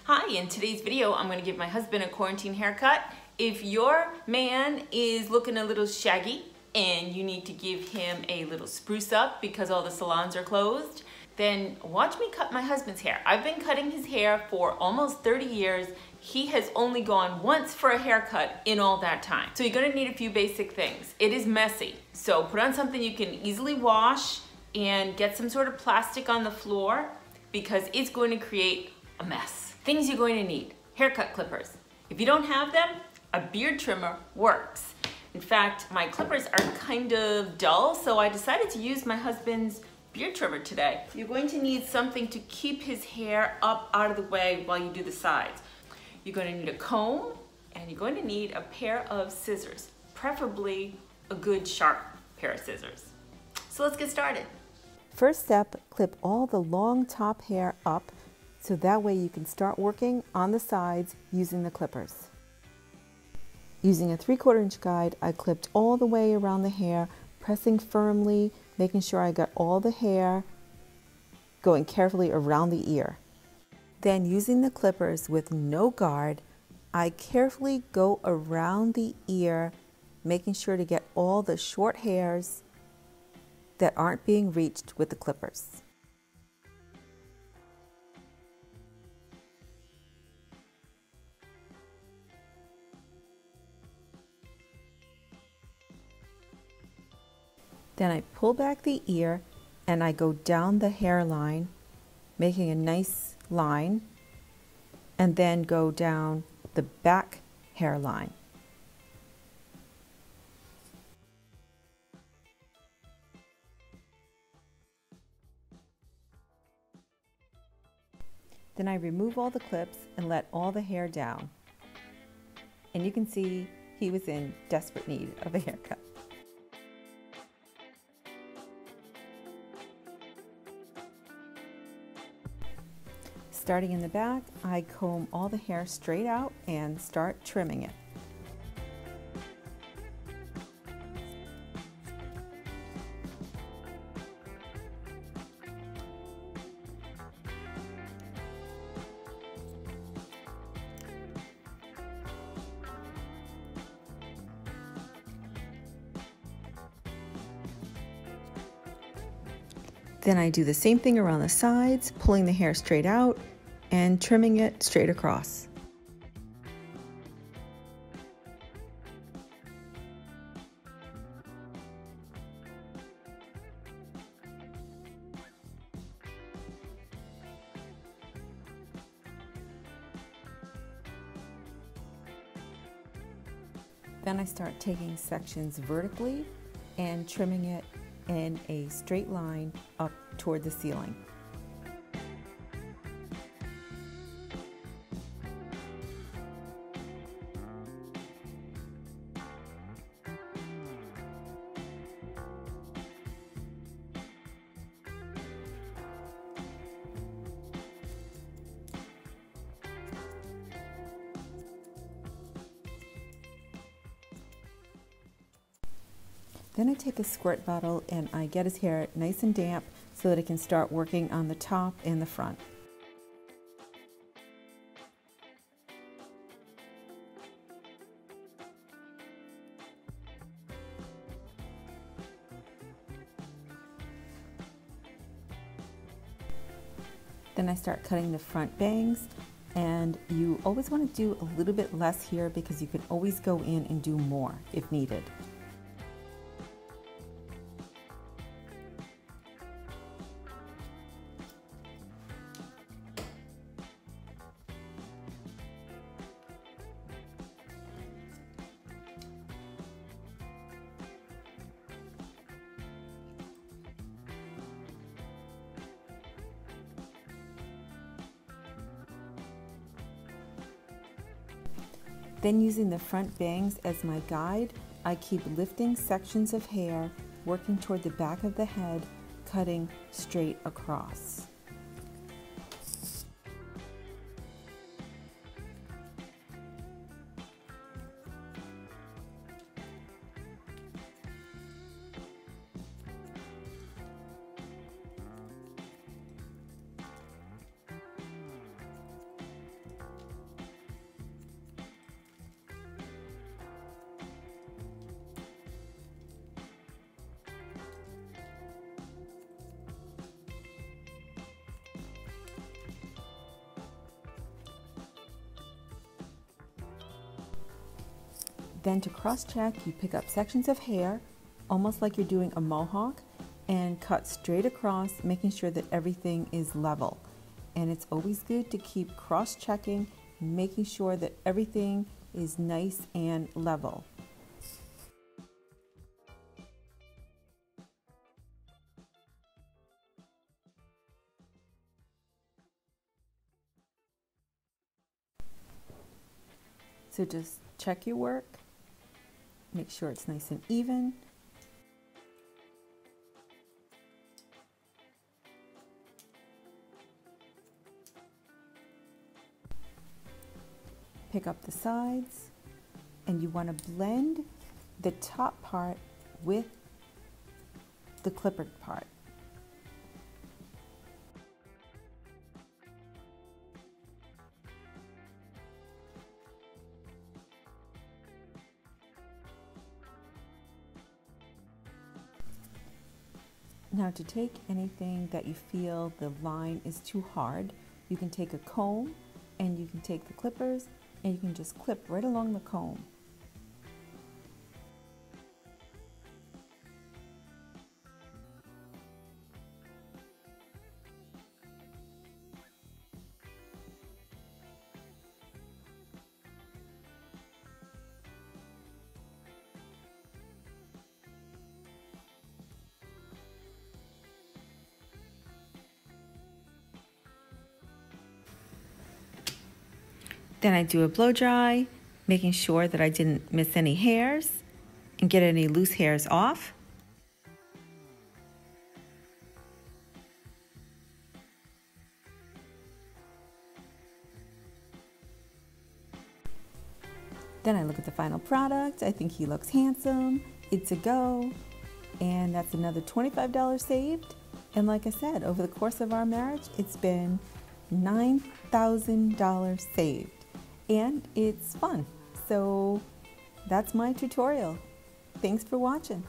Hi, in today's video, I'm going to give my husband a quarantine haircut. If your man is looking a little shaggy and you need to give him a little spruce up because all the salons are closed, then watch me cut my husband's hair. I've been cutting his hair for almost 30 years. He has only gone once for a haircut in all that time. So you're going to need a few basic things. It is messy, so put on something you can easily wash and get some sort of plastic on the floor because it's going to create a mess. Things you're going to need: haircut clippers. If you don't have them, a beard trimmer works. In fact, my clippers are kind of dull, so I decided to use my husband's beard trimmer today. You're going to need something to keep his hair up out of the way while you do the sides. You're going to need a comb, and you're going to need a pair of scissors, preferably a good sharp pair of scissors. So let's get started. First step, clip all the long top hair up so that way you can start working on the sides using the clippers. Using a 3/4 inch guide, I clipped all the way around the hair, pressing firmly, making sure I got all the hair going carefully around the ear. Then using the clippers with no guard, I carefully go around the ear, making sure to get all the short hairs that aren't being reached with the clippers. Then I pull back the ear and I go down the hairline, making a nice line, and then go down the back hairline. Then I remove all the clips and let all the hair down. And you can see he was in desperate need of a haircut. Starting in the back, I comb all the hair straight out and start trimming it. Then I do the same thing around the sides, pulling the hair straight out and trimming it straight across. Then I start taking sections vertically and trimming it in a straight line up toward the ceiling. Then I take a squirt bottle and I get his hair nice and damp so that I can start working on the top and the front. Then I start cutting the front bangs, and you always want to do a little bit less here because you can always go in and do more if needed. Then using the front bangs as my guide, I keep lifting sections of hair, working toward the back of the head, cutting straight across. Then to cross-check, you pick up sections of hair, almost like you're doing a mohawk, and cut straight across, making sure that everything is level. And it's always good to keep cross-checking, making sure that everything is nice and level. So just check your work, make sure it's nice and even. Pick up the sides, and you want to blend the top part with the clippered part. Now to take anything that you feel the line is too hard, you can take a comb and you can take the clippers and you can just clip right along the comb. Then I do a blow dry, making sure that I didn't miss any hairs and get any loose hairs off. Then I look at the final product. I think he looks handsome. It's a go. And that's another $25 saved. And like I said, over the course of our marriage, it's been $9,000 saved. And it's fun. So that's my tutorial. Thanks for watching.